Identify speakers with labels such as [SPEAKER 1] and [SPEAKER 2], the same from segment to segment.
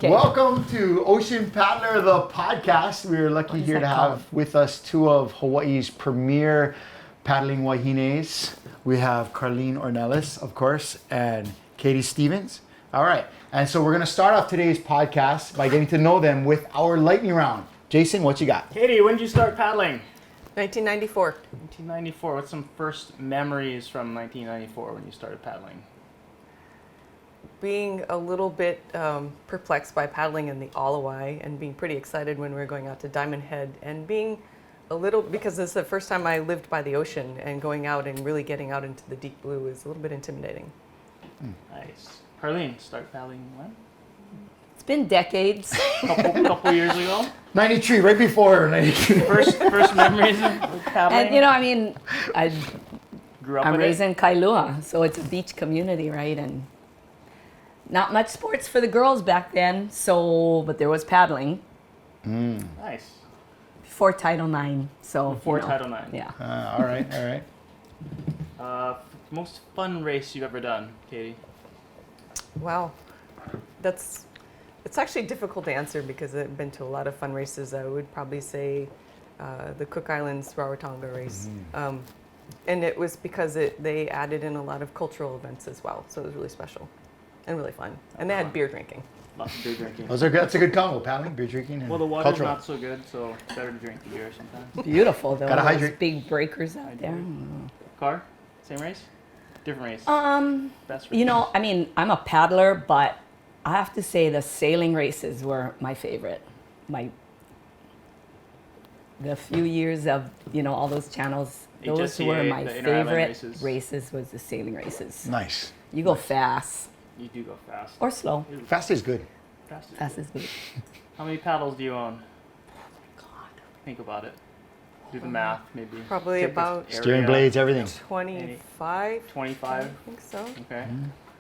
[SPEAKER 1] Okay.
[SPEAKER 2] Welcome to Ocean Paddler, the podcast. We're lucky here to have with us two of Hawaii's premier paddling wahines. We have Carleen Ornellas, of course, and Katie Stevens. All right, and so we're going to start off today's podcast by getting to know them with our lightning round. Jason, what you got?
[SPEAKER 3] Katie, when did you start paddling?
[SPEAKER 4] 1994.
[SPEAKER 3] 1994. What's some first memories from 1994 when you started paddling?
[SPEAKER 4] Being a little bit perplexed by paddling in the Alawai and being pretty excited when we were going out to Diamond Head and being a little, because it's the first time I lived by the ocean and going out and really getting out into the deep blue was a little bit intimidating.
[SPEAKER 3] Nice. Carleen, start paddling when?
[SPEAKER 1] It's been decades.
[SPEAKER 3] Couple years ago?
[SPEAKER 2] 93, right before 93.
[SPEAKER 3] First memories of paddling?
[SPEAKER 1] And I
[SPEAKER 3] Grew up
[SPEAKER 1] I'm
[SPEAKER 3] with
[SPEAKER 1] raised
[SPEAKER 3] it?
[SPEAKER 1] in Kailua, so it's a beach community, right? And not much sports for the girls back then, but there was paddling
[SPEAKER 3] Nice.
[SPEAKER 1] before Title IX. So
[SPEAKER 3] Before Title IX.
[SPEAKER 1] Yeah.
[SPEAKER 2] All right.
[SPEAKER 3] Most fun race you've ever done, Katie?
[SPEAKER 4] Wow. It's actually difficult to answer because I've been to a lot of fun races. I would probably say the Cook Islands Rarotonga race. And it was because they added in a lot of cultural events as well. So it was really special and really fun. And they had beer drinking.
[SPEAKER 3] Lots of beer drinking.
[SPEAKER 2] That's a good combo, paddling, beer drinking, and
[SPEAKER 3] Well, the water's
[SPEAKER 2] cultural.
[SPEAKER 3] not so good, so it's better to drink the beer sometimes.
[SPEAKER 1] Beautiful though.
[SPEAKER 2] Gotta
[SPEAKER 1] those
[SPEAKER 2] hydrate.
[SPEAKER 1] big breakers out there.
[SPEAKER 3] Car? Same race? Different race? Best race?
[SPEAKER 1] I'm a paddler, but I have to say the sailing races were my favorite. The few years of, all those channels, those
[SPEAKER 3] HSCA,
[SPEAKER 1] were my
[SPEAKER 3] the inter-island
[SPEAKER 1] favorite
[SPEAKER 3] races.
[SPEAKER 1] was the sailing races.
[SPEAKER 2] Nice.
[SPEAKER 1] You go fast
[SPEAKER 3] You do go fast.
[SPEAKER 1] or slow.
[SPEAKER 2] Fast is good.
[SPEAKER 1] Fast is good.
[SPEAKER 3] How many paddles do you own?
[SPEAKER 1] God.
[SPEAKER 3] Think about it. Do the math, maybe.
[SPEAKER 4] Probably
[SPEAKER 3] Take the
[SPEAKER 4] about
[SPEAKER 3] area.
[SPEAKER 2] Steering blades, everything.
[SPEAKER 4] 25.
[SPEAKER 3] 25?
[SPEAKER 4] I think so.
[SPEAKER 3] Okay.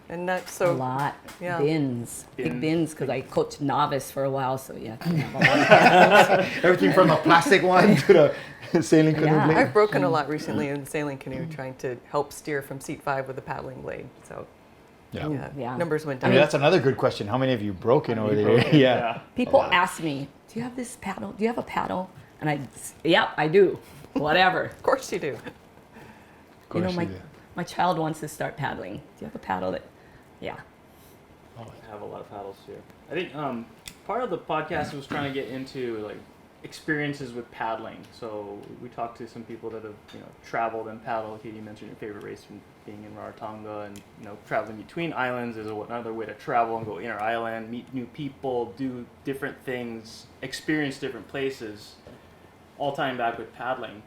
[SPEAKER 4] And that's
[SPEAKER 1] A
[SPEAKER 4] so
[SPEAKER 1] lot.
[SPEAKER 4] yeah.
[SPEAKER 1] Bins. Big
[SPEAKER 3] Bins.
[SPEAKER 1] bins, because I coached novice for a while, so yeah. have a lot.
[SPEAKER 2] Everything from the plastic one to the sailing canoe
[SPEAKER 1] Yeah.
[SPEAKER 2] blade.
[SPEAKER 4] I've broken a lot recently in the sailing canoe trying to help steer from seat 5 with a paddling blade. So
[SPEAKER 1] Yeah.
[SPEAKER 4] numbers went
[SPEAKER 2] I
[SPEAKER 4] down.
[SPEAKER 2] mean, that's another good question. How many have you broken over
[SPEAKER 3] You
[SPEAKER 2] there?
[SPEAKER 3] broke it,
[SPEAKER 2] Yeah.
[SPEAKER 1] People ask me, do you have this paddle? Do you have a paddle? And I do. Whatever.
[SPEAKER 4] Of course you do.
[SPEAKER 2] Of course you do.
[SPEAKER 1] My child wants to start paddling. Do you have a paddle yeah.
[SPEAKER 3] I have a lot of paddles too. I think part of the podcast was trying to get into like experiences with paddling. So we talked to some people that have traveled and paddled. Katie mentioned your favorite race from being in Rarotonga, and traveling between islands is another way to travel and go inter-island, meet new people, do different things, experience different places. All tying back with paddling.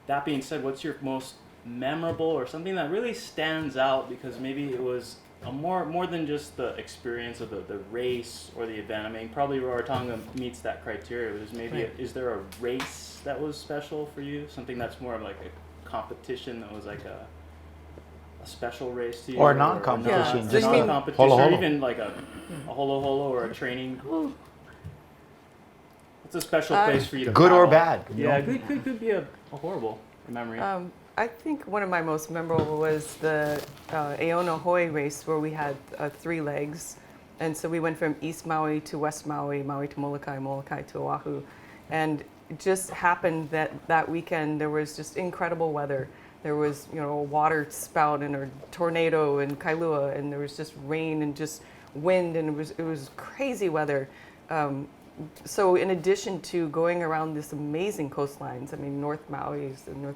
[SPEAKER 3] That being said, what's your most memorable or something that really stands out because maybe it was a more than just the experience of the race or the event? I mean, probably Rarotonga meets that criteria. But is there a race that was special for you? Something that's more of like a competition that was like a special race to you?
[SPEAKER 2] Or non-competition,
[SPEAKER 4] Yeah.
[SPEAKER 2] just
[SPEAKER 3] non-competition,
[SPEAKER 2] holo
[SPEAKER 3] or
[SPEAKER 2] holo.
[SPEAKER 3] even like a holo holo or a training. It's a special place for you to
[SPEAKER 2] Good or
[SPEAKER 3] paddle.
[SPEAKER 2] bad?
[SPEAKER 3] Yeah, could be a horrible memory.
[SPEAKER 4] I think one of my most memorable was the Aiona Hoy Race where we had 3 legs. And so we went from East Maui to West Maui, Maui to Molokai, Molokai to Oahu. And it just happened that weekend there was just incredible weather. There was, a water spout and a tornado in Kailua, and there was just rain and just wind, and it was crazy weather. So in addition to going around this amazing coastlines, I mean, the north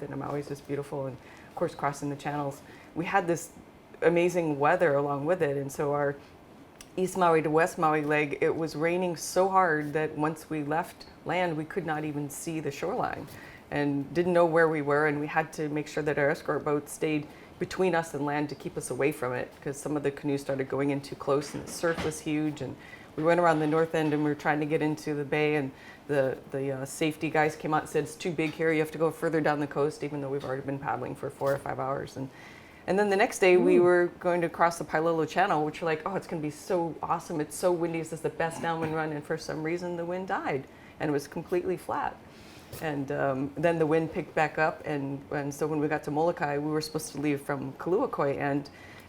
[SPEAKER 4] end of Maui is just beautiful, and of course crossing the channels, we had this amazing weather along with it. And so our East Maui to West Maui leg, it was raining so hard that once we left land, we could not even see the shoreline and didn't know where we were, and we had to make sure that our escort boat stayed between us and land to keep us away from it, because some of the canoes started going in too close and the surf was huge. And we went around the north end and we were trying to get into the bay, and the safety guys came out and said, it's too big here, you have to go further down the coast, even though we've already been paddling for 4 or 5 hours. And then the next day we were going to cross the Pailolo Channel, which we're like, oh, it's going to be so awesome, it's so windy, this is the best downwind run, and for some reason the wind died and it was completely flat. And then the wind picked back up, and so when we got to Molokai, we were supposed to leave from Kaluakoi,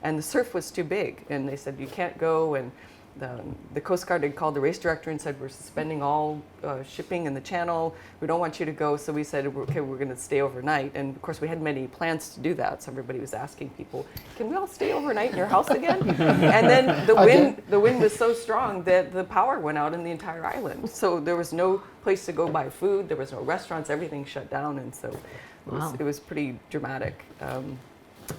[SPEAKER 4] and the surf was too big, and they said you can't go, and the Coast Guard had called the race director and said, we're suspending all shipping in the channel. We don't want you to go. So we said, okay, we're going to stay overnight. And of course, we had many plans to do that. So everybody was asking people, can we all stay overnight in your house again? And then the wind was so strong that the power went out in the entire island. So there was no place to go buy food. There was no restaurants. Everything shut down. And so it was pretty dramatic.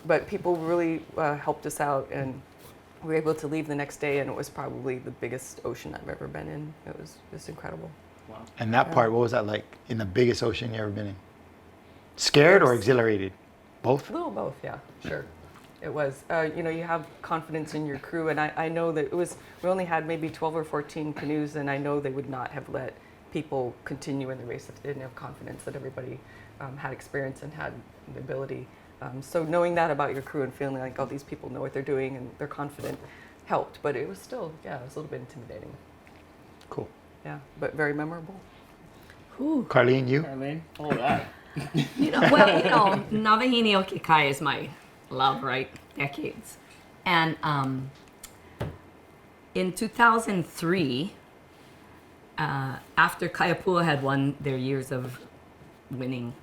[SPEAKER 4] But people really helped us out, and we were able to leave the next day, and it was probably the biggest ocean I've ever been in. It was incredible.
[SPEAKER 3] Wow.
[SPEAKER 2] And that part, what was that like in the biggest ocean you ever been in? Scared or exhilarated? Both?
[SPEAKER 4] A little both, yeah, sure. It was. You have confidence in your crew, and I know that we only had maybe 12 or 14 canoes, and I know they would not have let people continue in the race if they didn't have confidence that everybody had experience and had the ability. So knowing that about your crew and feeling like, oh, these people know what they're doing and they're confident helped, but it was still, it was a little bit intimidating.
[SPEAKER 2] Cool.
[SPEAKER 4] Yeah, but very memorable.
[SPEAKER 1] Ooh.
[SPEAKER 2] Carleen, you?
[SPEAKER 3] Carleen, all that.
[SPEAKER 1] Navahini Okikai is my love, right? Decades. And in 2003, after Kaiapua had won their years of winning,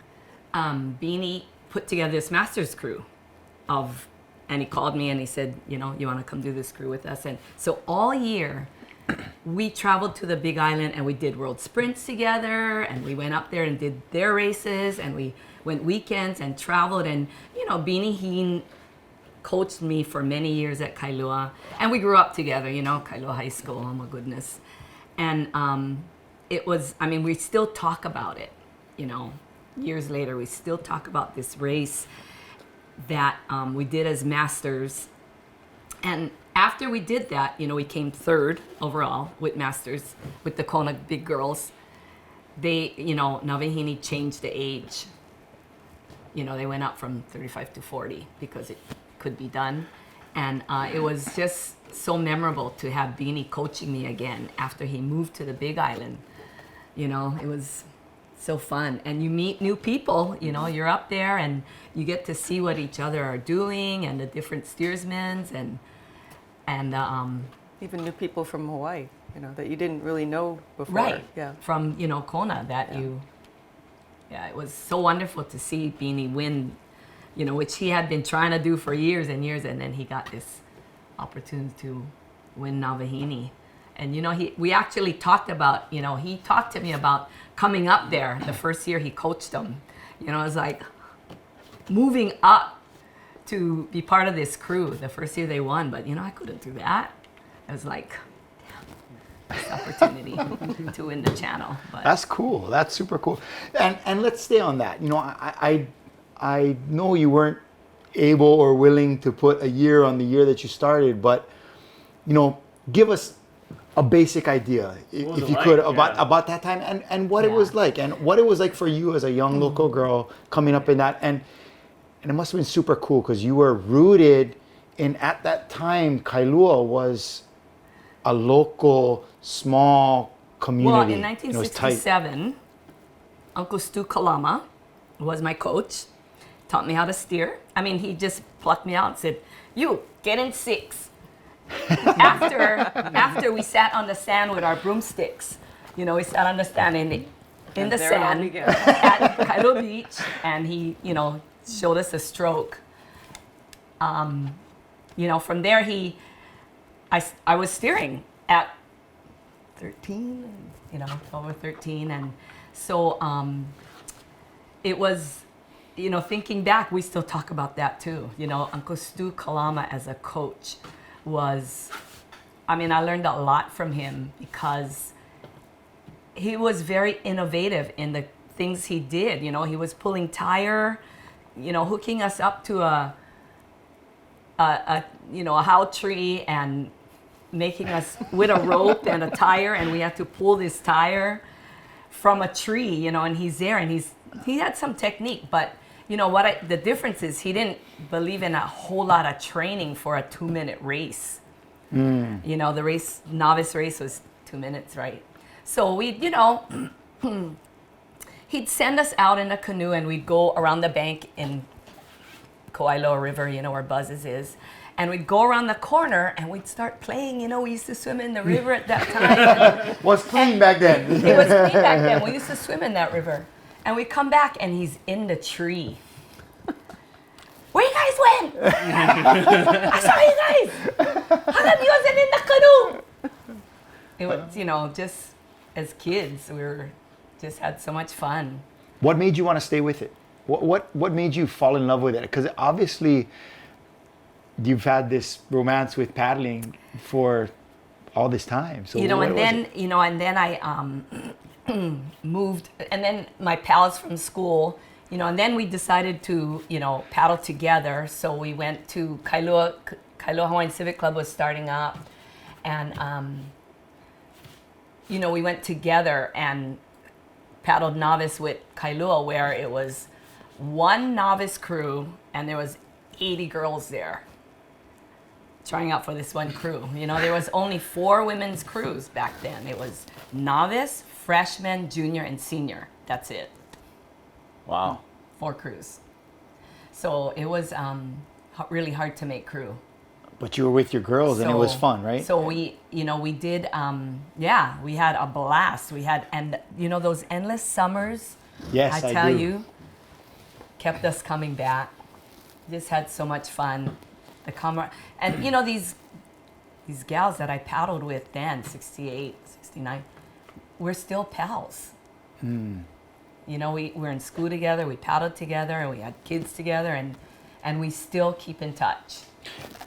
[SPEAKER 1] Beanie put together this master's crew and he called me and he said, you want to come do this crew with us? And so all year we traveled to the Big Island and we did world sprints together, and we went up there and did their races, and we went weekends and traveled. And Beanie Heen coached me for many years at Kailua, and we grew up together, Kailua High School, oh my goodness. And it was, we still talk about it, years later. We still talk about this race that we did as masters. And after we did that, we came third overall with masters, with the Kona big girls. They, Navahini changed the age. They went up from 35 to 40 because it could be done. And it was just so memorable to have Beanie coaching me again after he moved to the Big Island. It was so fun, and you meet new people. You're up there and you get to see what each other are doing, and the different steersmen, and
[SPEAKER 4] even new people from Hawaii, that you didn't really know before.
[SPEAKER 1] Right.
[SPEAKER 4] Yeah.
[SPEAKER 1] From Kona it was so wonderful to see Beanie win, which he had been trying to do for years and years, and then he got this opportunity to win Navahini. And we actually talked about, he talked to me about coming up there the first year he coached them. It was like moving up to be part of this crew the first year they won, but I couldn't do that. I was like, this opportunity to win the channel. But
[SPEAKER 2] That's cool. That's super cool. And let's stay on that. I know you weren't able or willing to put a year on the year that you started, but give us a basic idea, if you could, about that time and what it was like, and what it was like for you as a young local girl coming up in that. And it must have been super cool because you were rooted in, at that time, Kailua was a local, small community.
[SPEAKER 1] Well, in 1967, Uncle Stu Kalama was my coach, taught me how to steer. He just plucked me out and said, you, get in six. After we sat on the sand with our broomsticks, we sat on the sand in the sand at Kailua Beach, and he, showed us a stroke. From there I was steering at 13, over 13, and so it was, thinking back, we still talk about that too. Uncle Stu Kalama as a coach was, I learned a lot from him because he was very innovative in the things he did. He was pulling tire, hooking us up to a how tree and making us with a rope and a tire, and we had to pull this tire from a tree, and he's there, and he had some technique, but the difference is he didn't believe in a whole lot of training for a 2-minute race. The novice race was 2 minutes, right? So he'd send us out in a canoe and we'd go around the bank in Koailoa River, where Buzz's is. And we'd go around the corner and we'd start playing. You know, we used to swim in the river at that time.
[SPEAKER 2] Was clean back then.
[SPEAKER 1] It was clean back then. We used to swim in that river. And we come back and he's in the tree. Where you guys went? I saw you guys. How come you wasn't in the canoe? It was, you know, just as kids, we were just had so much fun.
[SPEAKER 2] What made you want to stay with it? What made you fall in love with it? Because obviously you've had this romance with paddling for all this time. So
[SPEAKER 1] You know,
[SPEAKER 2] what
[SPEAKER 1] and
[SPEAKER 2] was
[SPEAKER 1] then
[SPEAKER 2] it?
[SPEAKER 1] you know, and then I moved, and then my pals from school, you know, and then we decided to, you know, paddle together. So we went to Kailua Hawaiian Civic Club was starting up, and you know, we went together and paddled novice with Kailua, where it was one novice crew and there was 80 girls there trying out for this one crew. You know, there was only 4 women's crews back then. It was novice, freshman, junior, and senior. That's it.
[SPEAKER 2] Wow.
[SPEAKER 1] 4 crews. So it was really hard to make crew.
[SPEAKER 2] But you were with your girls and it was fun, right?
[SPEAKER 1] So we, you know, we did, yeah, we had a blast. We had, and you know, those endless summers,
[SPEAKER 2] Yes,
[SPEAKER 1] I
[SPEAKER 2] I
[SPEAKER 1] tell
[SPEAKER 2] do.
[SPEAKER 1] you, kept us coming back. Just had so much fun. The camera, and you know, these gals that I paddled with then, 68, 69, we're still pals. You know, we were in school together, we paddled together, and we had kids together, and we still keep in touch.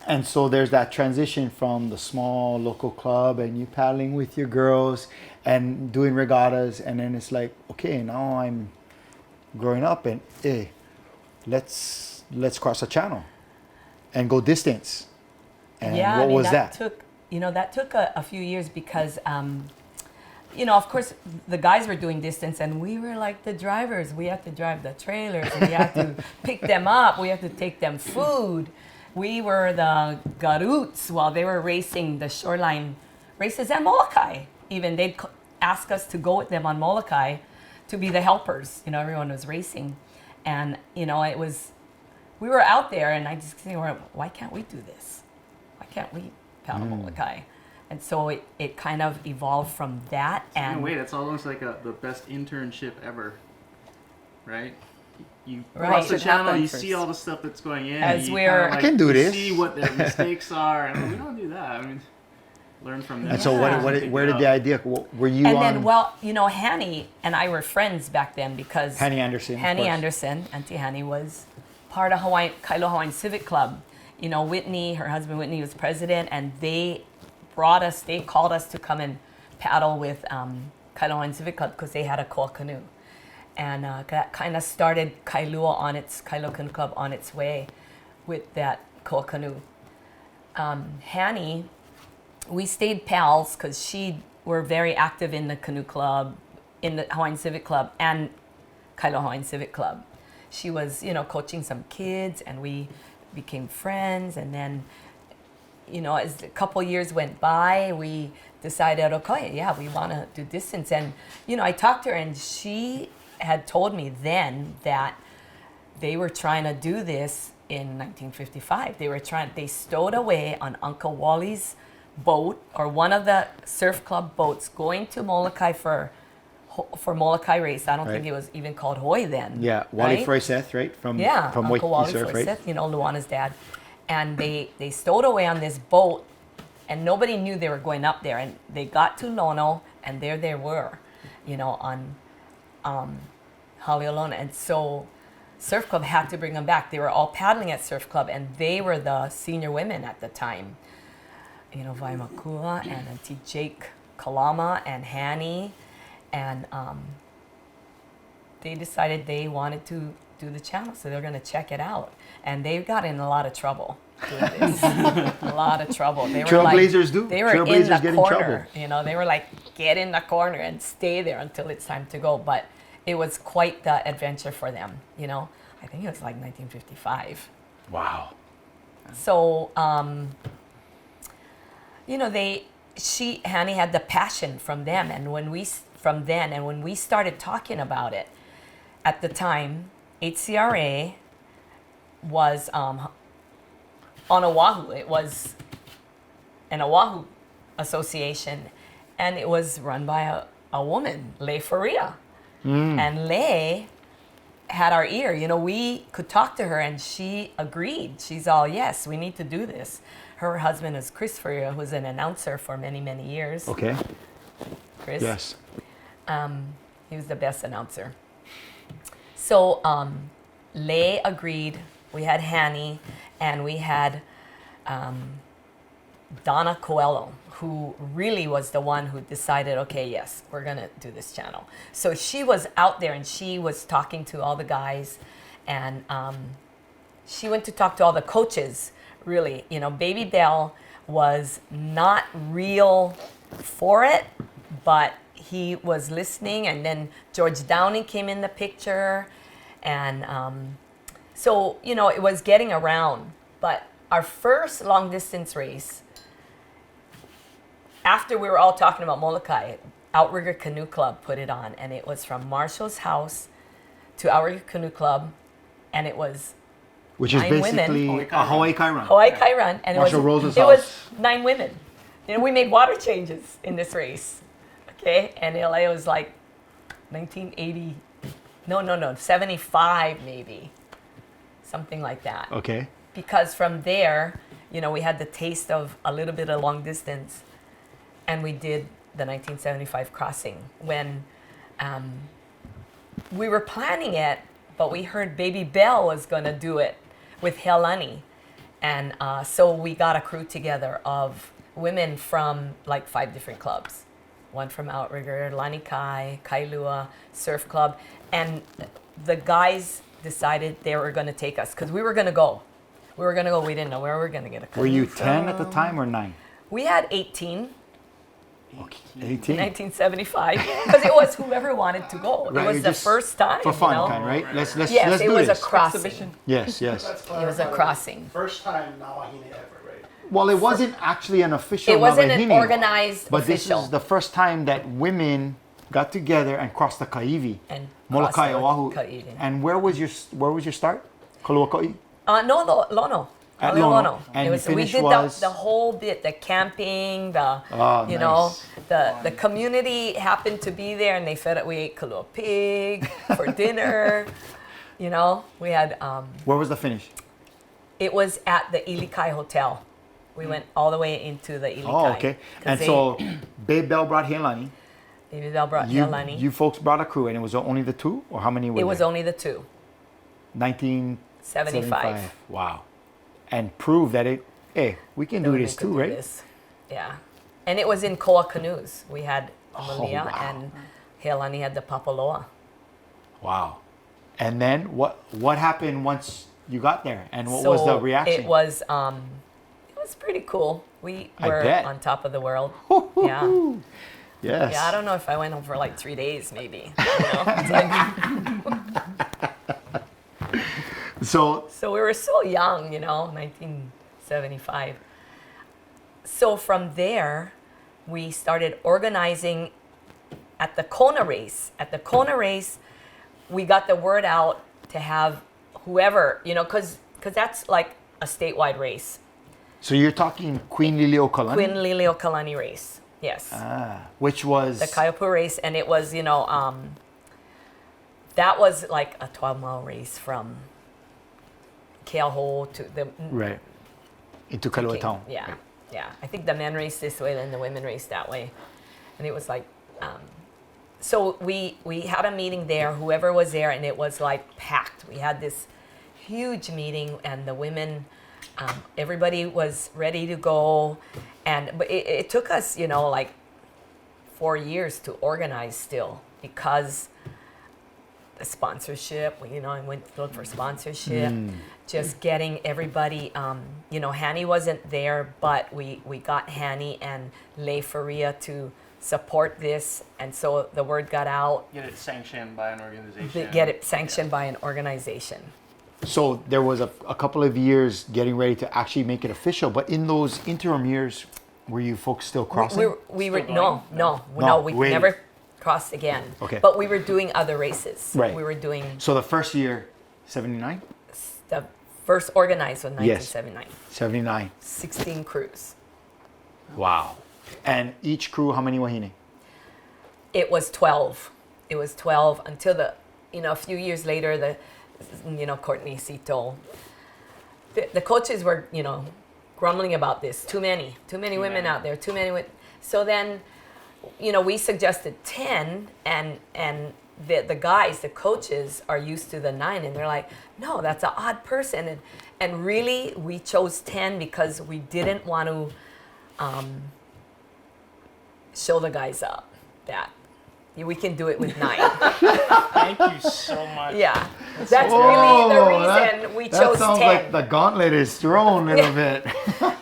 [SPEAKER 2] And so there's that transition from the small local club and you paddling with your girls and doing regattas, and then it's like, okay, now I'm growing up and hey, let's cross a channel and go distance. And
[SPEAKER 1] Yeah,
[SPEAKER 2] what
[SPEAKER 1] I mean,
[SPEAKER 2] was that?
[SPEAKER 1] That took a few years because, you know, of course, the guys were doing distance and we were like the drivers. We had to drive the trailers and we had to pick them up. We had to take them food. We were the garoots while they were racing the shoreline races at Molokai. Even they'd ask us to go with them on Molokai to be the helpers. You know, everyone was racing. And, you know, we were out there and I just think, why can't we do this? Why can't we paddle Molokai? And so it kind of evolved from that.
[SPEAKER 3] In a way, that's almost like the best internship ever, right? You
[SPEAKER 1] Right.
[SPEAKER 3] cross the
[SPEAKER 4] Should
[SPEAKER 3] channel,
[SPEAKER 4] happen
[SPEAKER 3] you
[SPEAKER 4] first.
[SPEAKER 3] see all the stuff that's going in.
[SPEAKER 1] As
[SPEAKER 3] you
[SPEAKER 1] we're-
[SPEAKER 3] kinda,
[SPEAKER 2] I can do this.
[SPEAKER 3] See what their mistakes are. And we don't do that. I mean, learn from them.
[SPEAKER 2] And so
[SPEAKER 1] Yeah.
[SPEAKER 2] where did the idea, were you
[SPEAKER 1] And
[SPEAKER 2] on
[SPEAKER 1] then, well, you know, Hanny and I were friends back then because
[SPEAKER 2] Hanny Anderson? of
[SPEAKER 1] Hanny
[SPEAKER 2] course.
[SPEAKER 1] Anderson, Auntie Hanny, was part of Kailua Hawaiian Civic Club. You know, Whitney, her husband Whitney, was president, and they called us to come and paddle with Kailua Hawaiian Civic Club because they had a koa canoe. And that kind of started Kailua Canoe Club on its way with that koa canoe. Hanny, we stayed pals because she were very active in the canoe club, in the Hawaiian Civic Club, and Kailua Hawaiian Civic Club. She was, you know, coaching some kids, and we became friends. And then, you know, as a couple years went by, we decided, okay, yeah, we want to do distance. And, you know, I talked to her, and she had told me then that they were trying to do this in 1955. They stowed away on Uncle Wally's boat, or one of the surf club boats, going to Molokai for Molokai race. I don't think
[SPEAKER 2] Right.
[SPEAKER 1] it was even called Hoi then.
[SPEAKER 2] Yeah, Wally
[SPEAKER 1] right?
[SPEAKER 2] Forsyth, right? From
[SPEAKER 1] Uncle
[SPEAKER 2] Waikiki
[SPEAKER 1] Wally
[SPEAKER 2] Surf, right?
[SPEAKER 1] Forsyth, you know, Luana's dad. And they stowed away on this boat, and nobody knew they were going up there. And they got to Lono, and there they were, you know, on Haleolona. And so Surf Club had to bring them back. They were all paddling at Surf Club, and they were the senior women at the time. You know, Vaimakua and Auntie Jake Kalama and Hanny. And they decided they wanted to do the channel, so they're going to check it out. And they got in a lot of trouble doing this. A lot of trouble. They were
[SPEAKER 2] Trailblazers do.
[SPEAKER 1] They were in
[SPEAKER 2] Trailblazers
[SPEAKER 1] the
[SPEAKER 2] get in
[SPEAKER 1] corner.
[SPEAKER 2] trouble.
[SPEAKER 1] You know, they were like, get in the corner and stay there until it's time to go. But it was quite the adventure for them. You know, I think it was like 1955.
[SPEAKER 2] Wow.
[SPEAKER 1] So, you know, Hanny had the passion from them, and when we started talking about it, at the time, HCRA was on Oahu. It was an Oahu association, and it was run by a woman, Lei Faria. And Lei had our ear. You know, we could talk to her, and she agreed. She's all, yes, we need to do this. Her husband is Chris Faria, who's an announcer for many, many years.
[SPEAKER 2] Okay.
[SPEAKER 1] Chris.
[SPEAKER 2] Yes.
[SPEAKER 1] He was the best announcer. So Lei agreed. We had Hanny, and we had Donna Coelho, who really was the one who decided, okay, yes, we're going to do this channel. So she was out there, and she was talking to all the guys, and she went to talk to all the coaches, really. You know, Baby Bell was not real for it, but he was listening, and then George Downey came in the picture, and so, you know, it was getting around. But our first long distance race, after we were all talking about Molokai, Outrigger Canoe Club put it on, and it was from Marshall's house to Outrigger Canoe Club, and it was
[SPEAKER 2] Which is
[SPEAKER 1] 9 women.
[SPEAKER 2] basically a Hawaii Kai run.
[SPEAKER 1] Hawaii Kai Run, and
[SPEAKER 2] Marshall
[SPEAKER 1] it
[SPEAKER 2] Rose's
[SPEAKER 1] was
[SPEAKER 2] house.
[SPEAKER 1] 9 women. You know, we made water changes in this race, okay? And LA was like 1980, no, 75 maybe, something like that.
[SPEAKER 2] Okay.
[SPEAKER 1] Because from there, you know, we had the taste of a little bit of long distance, and we did the 1975 crossing when we were planning it, but we heard Baby Bell was going to do it with Helani. And so we got a crew together of women from like 5 different clubs. One from Outrigger, Lani Kai, Kailua, Surf Club. And the guys decided they were going to take us because we were going to go. We were going to go. We didn't know where we were going to get a canoe.
[SPEAKER 2] Were you 10 at the time or 9?
[SPEAKER 1] We had 18.
[SPEAKER 2] Okay.
[SPEAKER 1] In
[SPEAKER 2] 18.
[SPEAKER 1] 1975, because it was whoever wanted to go.
[SPEAKER 2] Right,
[SPEAKER 1] it was
[SPEAKER 2] you
[SPEAKER 1] the
[SPEAKER 2] just-
[SPEAKER 1] first time.
[SPEAKER 2] For fun,
[SPEAKER 1] you know?
[SPEAKER 2] kind, right? Let's
[SPEAKER 1] Yes,
[SPEAKER 2] let's
[SPEAKER 1] it
[SPEAKER 2] do
[SPEAKER 1] was
[SPEAKER 2] this.
[SPEAKER 1] a crossing.
[SPEAKER 4] Exhibition.
[SPEAKER 2] Yes, yes.
[SPEAKER 1] It was a crossing.
[SPEAKER 5] First time Na Whine ever, right?
[SPEAKER 2] Well, it wasn't actually an official.
[SPEAKER 1] It wasn't an
[SPEAKER 2] Mawahine,
[SPEAKER 1] organized
[SPEAKER 2] but
[SPEAKER 1] official.
[SPEAKER 2] this is the first time that women got together and crossed the Kaiwi,
[SPEAKER 1] And
[SPEAKER 2] Molokai,
[SPEAKER 1] crossed the
[SPEAKER 2] Oahu.
[SPEAKER 1] Kaiwi.
[SPEAKER 2] And where was your start? Kaluakai.
[SPEAKER 1] No, Lono.
[SPEAKER 2] At
[SPEAKER 1] Only
[SPEAKER 2] Lono. And
[SPEAKER 1] It
[SPEAKER 2] the
[SPEAKER 1] was, we
[SPEAKER 2] finish
[SPEAKER 1] did
[SPEAKER 2] was?
[SPEAKER 1] the whole bit, the camping, the
[SPEAKER 2] Oh,
[SPEAKER 1] you know,
[SPEAKER 2] nice.
[SPEAKER 1] the community happened to be there, and they fed it. We ate kalua pig for dinner. You know, we had.
[SPEAKER 2] Where was the finish?
[SPEAKER 1] It was at the Ilikai Hotel. We went all the way into the Ilikai.
[SPEAKER 2] Oh, okay.
[SPEAKER 1] 'cause
[SPEAKER 2] And so, Babe Bell brought Helani.
[SPEAKER 1] Baby Bell brought
[SPEAKER 2] You,
[SPEAKER 1] Helani.
[SPEAKER 2] you folks brought a crew, and it was only the 2, or how many were
[SPEAKER 1] It was
[SPEAKER 2] there?
[SPEAKER 1] only the 2.
[SPEAKER 2] 1975. Wow. And prove that we can do
[SPEAKER 1] We
[SPEAKER 2] this
[SPEAKER 1] could
[SPEAKER 2] too,
[SPEAKER 1] do
[SPEAKER 2] right?
[SPEAKER 1] this. Yeah. And it was in Koa canoes. We had
[SPEAKER 2] Oh,
[SPEAKER 1] Malia
[SPEAKER 2] wow.
[SPEAKER 1] and Helani had the Papaloa.
[SPEAKER 2] Wow. And then what happened once you got there, and what was the reaction?
[SPEAKER 1] It was pretty cool. We
[SPEAKER 2] I
[SPEAKER 1] were
[SPEAKER 2] bet.
[SPEAKER 1] on top of the world.
[SPEAKER 2] Hoo-hoo-hoo.
[SPEAKER 1] Yeah.
[SPEAKER 2] Yes.
[SPEAKER 1] Yeah, I don't know if I went home for like 3 days maybe. You know? It's like,
[SPEAKER 2] So
[SPEAKER 1] we were so young, you know, 1975. So from there, we started organizing at the Kona race. At the Kona race, we got the word out to have whoever, you know, because that's like a statewide race.
[SPEAKER 2] So you're talking Queen Liliuokalani?
[SPEAKER 1] Queen Liliuokalani race, yes.
[SPEAKER 2] Which was
[SPEAKER 1] The Kaiapua race, and it was, you know, that was like a 12-mile race from Keauhou to the
[SPEAKER 2] right into Kailua
[SPEAKER 1] King.
[SPEAKER 2] town.
[SPEAKER 1] Yeah,
[SPEAKER 2] Right.
[SPEAKER 1] yeah. I think the men raced this way, and the women raced that way, and it was like, so we had a meeting there. Whoever was there, and it was like packed. We had this huge meeting, and the women, everybody was ready to go, but it took us, you know, like 4 years to organize still because the sponsorship. You know, I went to look for sponsorship. Just getting everybody, you know, Hanny wasn't there, but we got Hanny and Lei Faria to support this, and so the word got out.
[SPEAKER 3] Get it sanctioned by an organization.
[SPEAKER 1] Get it sanctioned by an organization.
[SPEAKER 2] So there was a couple of years getting ready to actually make it official, but in those interim years, were you folks still crossing?
[SPEAKER 1] We were
[SPEAKER 3] Still
[SPEAKER 1] no,
[SPEAKER 2] No,
[SPEAKER 1] we
[SPEAKER 2] wait.
[SPEAKER 1] never crossed again.
[SPEAKER 2] Okay.
[SPEAKER 1] But we were doing other races.
[SPEAKER 2] Right.
[SPEAKER 1] We were doing
[SPEAKER 2] So the first year, 79?
[SPEAKER 1] the First organized was
[SPEAKER 2] Yes.
[SPEAKER 1] 1979.
[SPEAKER 2] 79.
[SPEAKER 1] 16 crews.
[SPEAKER 2] Wow. And each crew, how many wahine?
[SPEAKER 1] It was 12. It was 12 until a few years later, Courtney Cito, the coaches were, grumbling about this. Too many women out there, too many women. So then, we suggested 10 and the guys, the coaches are used to the 9 and they're like, no, that's an odd person. And really we chose 10 because we didn't want to show the guys up that we can do it with 9.
[SPEAKER 3] Thank you so much.
[SPEAKER 1] Yeah, that's really the reason we chose
[SPEAKER 2] That sounds
[SPEAKER 1] 10.
[SPEAKER 2] like the gauntlet is thrown a little bit.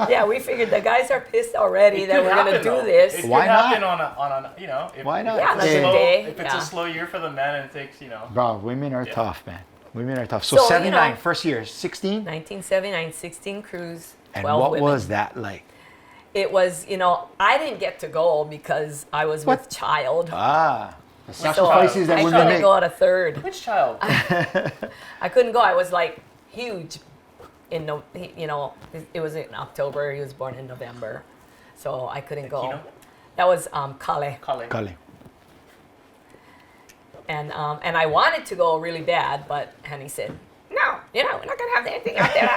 [SPEAKER 1] Yeah, we figured the guys are pissed already
[SPEAKER 3] It
[SPEAKER 1] that
[SPEAKER 3] could
[SPEAKER 1] we're gonna
[SPEAKER 3] happen,
[SPEAKER 1] do
[SPEAKER 3] though.
[SPEAKER 1] this.
[SPEAKER 3] It
[SPEAKER 2] Why
[SPEAKER 3] could happen on a if,
[SPEAKER 2] Why not?
[SPEAKER 3] If
[SPEAKER 1] Yeah,
[SPEAKER 3] it's,
[SPEAKER 1] on a
[SPEAKER 3] a
[SPEAKER 1] good
[SPEAKER 3] slow,
[SPEAKER 1] day,
[SPEAKER 3] if it's
[SPEAKER 1] yeah.
[SPEAKER 3] a slow year for the men and it takes,
[SPEAKER 2] Bro, women are tough, man. Women are tough. So,
[SPEAKER 1] So,
[SPEAKER 2] 79, first year, 16?
[SPEAKER 1] 1979, 16 crews, 12
[SPEAKER 2] And what
[SPEAKER 1] women.
[SPEAKER 2] was that like?
[SPEAKER 1] It was, I didn't get to go because I was with child.
[SPEAKER 2] The
[SPEAKER 1] So
[SPEAKER 2] sacrifices that
[SPEAKER 1] I
[SPEAKER 2] women
[SPEAKER 1] couldn't
[SPEAKER 2] make.
[SPEAKER 1] go at a third.
[SPEAKER 3] which child?
[SPEAKER 1] I couldn't go. I was like huge. It was in October. He was born in November, so I couldn't go.
[SPEAKER 3] Kino?
[SPEAKER 1] That was Kale.
[SPEAKER 3] Carleen.
[SPEAKER 1] And I wanted to go really bad, but Henny said, no, we're not gonna have anything out there.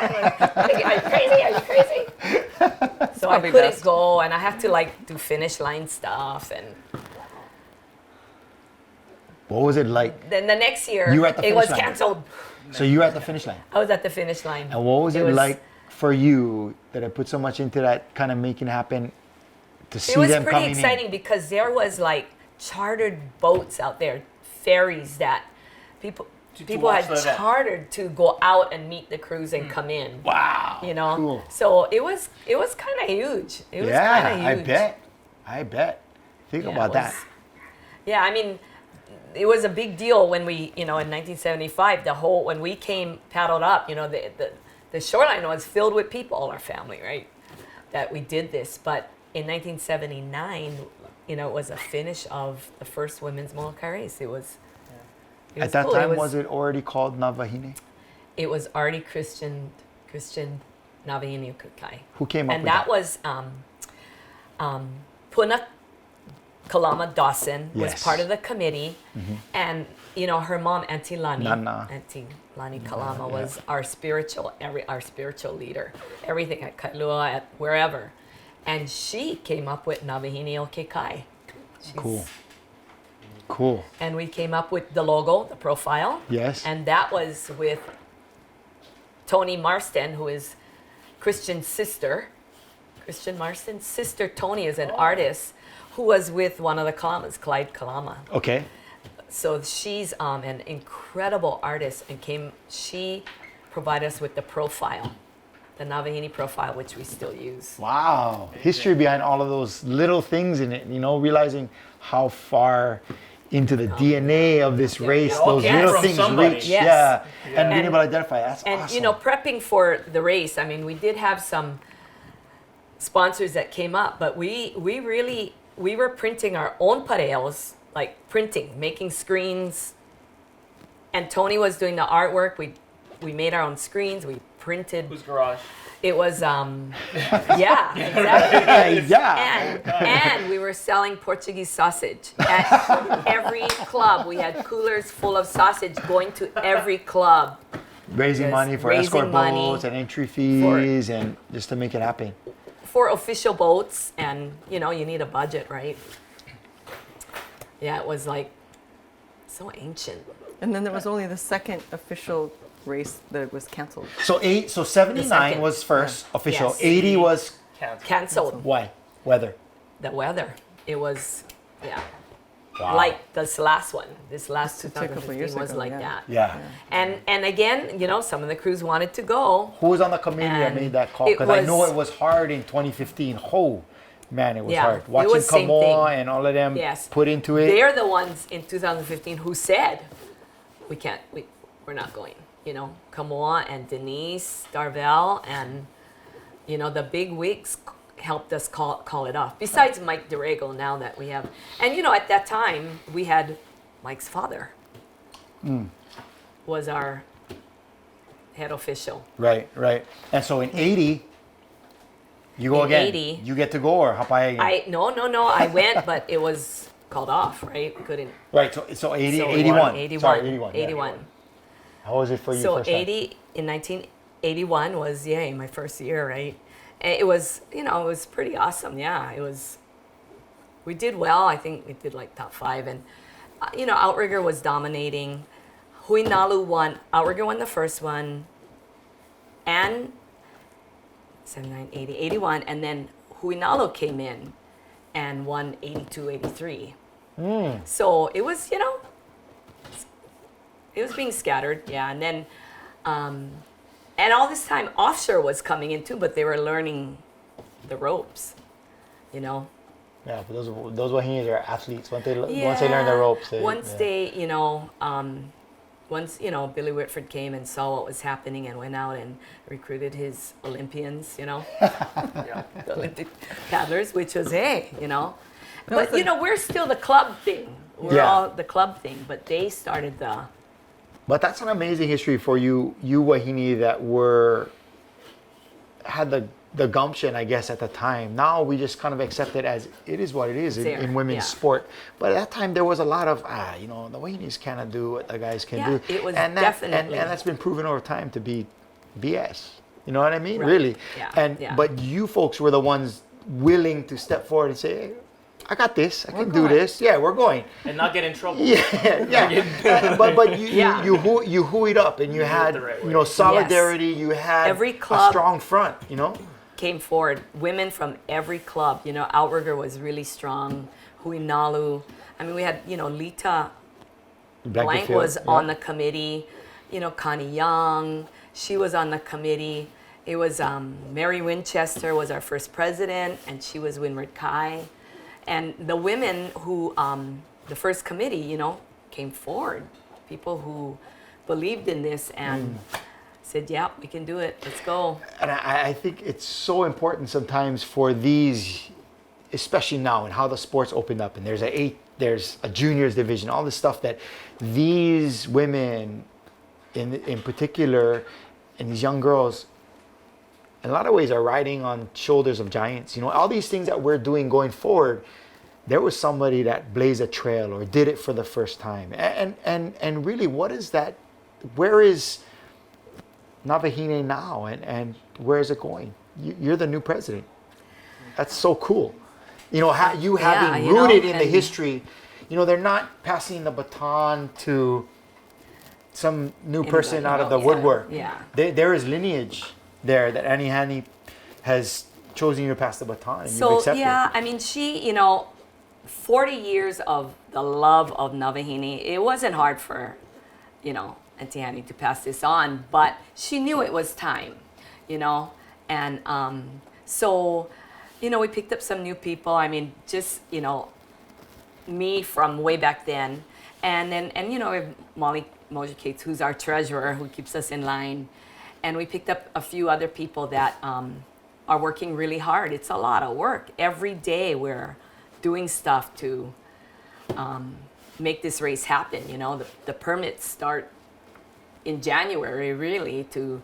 [SPEAKER 1] Are you crazy? Are you crazy? So I
[SPEAKER 4] probably
[SPEAKER 1] couldn't
[SPEAKER 4] best.
[SPEAKER 1] go, and I have to do finish line stuff, and
[SPEAKER 2] What was it like?
[SPEAKER 1] then the next year
[SPEAKER 2] You were at the
[SPEAKER 1] it
[SPEAKER 2] finish
[SPEAKER 1] was
[SPEAKER 2] line.
[SPEAKER 1] canceled.
[SPEAKER 2] So you were at the finish line.
[SPEAKER 1] I was at the finish line.
[SPEAKER 2] And what was it like for you that I put so much into that kind of making happen to see
[SPEAKER 1] It was
[SPEAKER 2] them
[SPEAKER 1] pretty
[SPEAKER 2] coming
[SPEAKER 1] exciting because there was chartered boats out there, ferries that people
[SPEAKER 3] To watch
[SPEAKER 1] had
[SPEAKER 3] the event.
[SPEAKER 1] chartered to go out and meet the crews and come in.
[SPEAKER 2] in? Wow. Cool.
[SPEAKER 1] So it was kind of huge. It was
[SPEAKER 2] Yeah,
[SPEAKER 1] kind of huge.
[SPEAKER 2] I bet. Think
[SPEAKER 1] Yeah,
[SPEAKER 2] about
[SPEAKER 1] it
[SPEAKER 2] that.
[SPEAKER 1] was- Yeah, I mean, it was a big deal when we, in 1975, when we came paddled up, the shoreline was filled with people, all our family, right? That we did this. But in 1979, it was a finish of the first women's Molokai race. It was
[SPEAKER 2] At that
[SPEAKER 1] cool.
[SPEAKER 2] time, was it already called Na Whine?
[SPEAKER 1] It was already Christian Na Whine Kukai.
[SPEAKER 2] Who came up
[SPEAKER 1] And
[SPEAKER 2] with
[SPEAKER 1] that
[SPEAKER 2] that?
[SPEAKER 1] was Puna Kalama Dawson was
[SPEAKER 2] Yes.
[SPEAKER 1] part of the committee, and her mom Auntie Lani,
[SPEAKER 2] Nana.
[SPEAKER 1] Auntie Lani Kalama was our spiritual leader, everything at Kailua, at wherever, and she came up with Na Whine o Kekai.
[SPEAKER 2] Cool.
[SPEAKER 1] And we came up with the logo, the profile.
[SPEAKER 2] Yes.
[SPEAKER 1] And that was with Toni Marston, who is Christian Marston's sister. Toni is an artist who was with one of the Kalamas, Clyde Kalama.
[SPEAKER 2] Okay.
[SPEAKER 1] So she's an incredible artist, and she provided us with the profile, the Na Whine profile, which we still use.
[SPEAKER 2] Wow. History behind all of those little things in it, realizing how far into the DNA of this race
[SPEAKER 3] all
[SPEAKER 2] those
[SPEAKER 3] came
[SPEAKER 2] little
[SPEAKER 3] from
[SPEAKER 2] things
[SPEAKER 3] somebody.
[SPEAKER 2] reach.
[SPEAKER 1] Yes.
[SPEAKER 2] Yeah. And being
[SPEAKER 1] And-
[SPEAKER 2] able to identify. That's
[SPEAKER 1] And
[SPEAKER 2] awesome.
[SPEAKER 1] prepping for the race, I mean, we did have some sponsors that came up, but we were printing our own pareos, making screens, and Toni was doing the artwork. We made our own screens. We printed.
[SPEAKER 3] Whose garage?
[SPEAKER 1] It was yeah, exactly.
[SPEAKER 2] yeah.
[SPEAKER 1] And we were selling Portuguese sausage at every club. We had coolers full of sausage going to every club.
[SPEAKER 2] Raising
[SPEAKER 1] Yes,
[SPEAKER 2] money for
[SPEAKER 1] raising
[SPEAKER 2] escort
[SPEAKER 1] money
[SPEAKER 2] boats and entry fees and just to make it happen.
[SPEAKER 1] For official boats, and you need a budget, right? Yeah, it was so ancient.
[SPEAKER 4] And then there was only the second official race that was canceled.
[SPEAKER 2] So 79
[SPEAKER 1] second.
[SPEAKER 2] was first official.
[SPEAKER 1] Yes.
[SPEAKER 2] 80 was
[SPEAKER 1] Canceled.
[SPEAKER 2] why? Weather.
[SPEAKER 1] The weather. It was, yeah.
[SPEAKER 2] Wow.
[SPEAKER 1] Like this last one. This last
[SPEAKER 4] a couple
[SPEAKER 1] 2015
[SPEAKER 4] years
[SPEAKER 1] was
[SPEAKER 4] ago,
[SPEAKER 1] like
[SPEAKER 4] yeah.
[SPEAKER 1] that.
[SPEAKER 2] Yeah.
[SPEAKER 1] And again, some of the crews wanted to go.
[SPEAKER 2] Who was on the committee that
[SPEAKER 1] And
[SPEAKER 2] made that call?
[SPEAKER 1] it
[SPEAKER 2] Because I know
[SPEAKER 1] was-
[SPEAKER 2] it was hard in 2015. Oh, man, it was
[SPEAKER 1] Yeah,
[SPEAKER 2] hard.
[SPEAKER 1] it
[SPEAKER 2] Watching
[SPEAKER 1] was same
[SPEAKER 2] Kamoa
[SPEAKER 1] thing.
[SPEAKER 2] and all of them
[SPEAKER 1] Yes.
[SPEAKER 2] put into it.
[SPEAKER 1] They're the ones in 2015 who said, we're not going. Kamoa and Denise Darvell and, the big wigs helped us call it off. Besides Mike DeRego now that we have. And, at that time, we had Mike's father was our head official.
[SPEAKER 2] Right. And so in 80, you go
[SPEAKER 1] In
[SPEAKER 2] again.
[SPEAKER 1] 80,
[SPEAKER 2] you get to go or hapaya again?
[SPEAKER 1] No. I went, but it was called off, right? Couldn't.
[SPEAKER 2] Right. So 80,
[SPEAKER 1] So
[SPEAKER 2] 81.
[SPEAKER 1] 81.
[SPEAKER 2] Sorry, 81. yeah.
[SPEAKER 1] 81.
[SPEAKER 2] How was it for you
[SPEAKER 1] So
[SPEAKER 2] first time?
[SPEAKER 1] 80 in 1981 was my first year, right? And it was, it was pretty awesome. Yeah, it was. We did well. I think we did like top 5, and Outrigger was dominating. Huinalu won. Outrigger won the first one, and 79, 80, 81, and then Huinalu came in and won 82, 83. So it was, it was being scattered, yeah. And then, and all this time, offshore was coming in too, but they were learning the ropes,
[SPEAKER 2] Yeah, but those Wahinis are athletes. Once they learn the ropes.
[SPEAKER 1] Once Billy Whitford came and saw what was happening and went out and recruited his Olympians,
[SPEAKER 3] Yeah.
[SPEAKER 1] the Olympic paddlers, which was But we're still the club thing. We're all the club thing, but they started the.
[SPEAKER 2] But that's an amazing history for you Wahine that had the gumption, I guess, at the time. Now we just kind of accept it as it is what it is in women's sport. But at that time there was a lot of the Wahinis cannot do what the guys can do.
[SPEAKER 1] It was
[SPEAKER 2] definitely, and that's been proven over time to be BS. You know what I mean?
[SPEAKER 1] Right.
[SPEAKER 2] Really.
[SPEAKER 1] Yeah.
[SPEAKER 2] But you folks were the ones willing to step forward and say, hey, I got this. I can do this. Yeah, we're going.
[SPEAKER 3] And not get in trouble.
[SPEAKER 2] Yeah. but you hooed up and you had
[SPEAKER 3] the right way.
[SPEAKER 2] solidarity. You had
[SPEAKER 1] Every
[SPEAKER 2] a
[SPEAKER 1] club
[SPEAKER 2] strong front.
[SPEAKER 1] came forward. Women from every club. Outrigger was really strong. Huinalu. I mean, we had Lita Blank was on the committee. Connie Young. She was on the committee. It was Mary Winchester was our first president, and she was Winward Kai. And the women who, the first committee, came forward. People who believed in this and said, yeah, we can do it. Let's go.
[SPEAKER 2] And I think it's so important sometimes for these, especially now and how the sports opened up and there's a juniors division, all this stuff that these women in particular and these young girls in a lot of ways are riding on shoulders of giants. All these things that we're doing going forward, there was somebody that blazed a trail or did it for the first time. And really, what is that? Where is Navahine now, and where is it going? You're the new president. That's so cool. Having rooted in the history. They're not passing the baton to some new person out of the woodwork.
[SPEAKER 1] Yeah.
[SPEAKER 2] There is lineage there that Annie Haney has chosen you to pass the baton, and you've accepted.
[SPEAKER 1] I mean, she, 40 years of the love of Navahine, it wasn't hard for, Auntie Haney to pass this on, but she knew it was time, and so, we picked up some new people. I mean, just, me from way back then, and then, we have Molly Moja Cates, who's our treasurer, who keeps us in line. And we picked up a few other people that are working really hard. It's a lot of work. Every day we're doing stuff to make this race happen. The permits start in January, really, to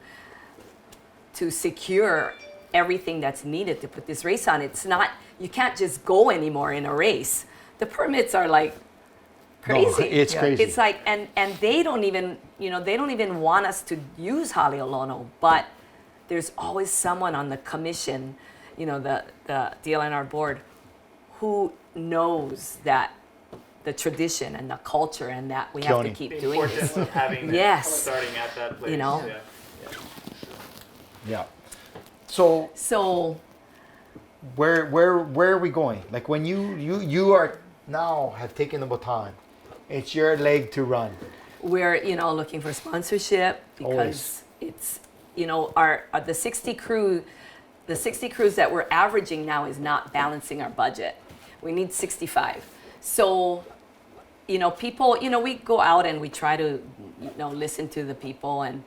[SPEAKER 1] secure everything that's needed to put this race on. It's not, you can't just go anymore in a race. The permits are like crazy.
[SPEAKER 2] No, it's crazy.
[SPEAKER 1] It's like, and they don't even, they don't even want us to use Haleolono, but there's always someone on the commission, the DLNR board, who knows that the tradition and the culture and that we have to keep
[SPEAKER 3] The
[SPEAKER 1] doing
[SPEAKER 3] importance
[SPEAKER 1] this.
[SPEAKER 3] of having that,
[SPEAKER 1] Yes.
[SPEAKER 3] starting at that place.
[SPEAKER 2] Yeah. So
[SPEAKER 1] So
[SPEAKER 2] where are we going? Like when you are now have taken the baton, it's your leg to run.
[SPEAKER 1] we're, looking for sponsorship because it's, our the 60 crews that we're averaging now is not balancing our budget. We need 65. So, people, we go out and we try to, listen to the people and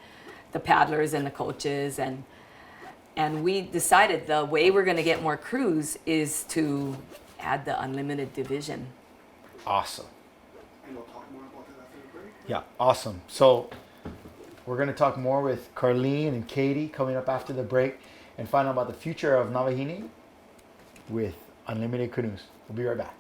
[SPEAKER 1] the paddlers and the coaches, and we decided the way we're going to get more crews is to add the unlimited division.
[SPEAKER 2] Awesome.
[SPEAKER 5] And we'll talk more about that after the break.
[SPEAKER 2] Yeah, awesome. So We're going to talk more with Carleen and Katie coming up after the break and find out about the future of Na Whine with Unlimited Canoes. We'll be right back.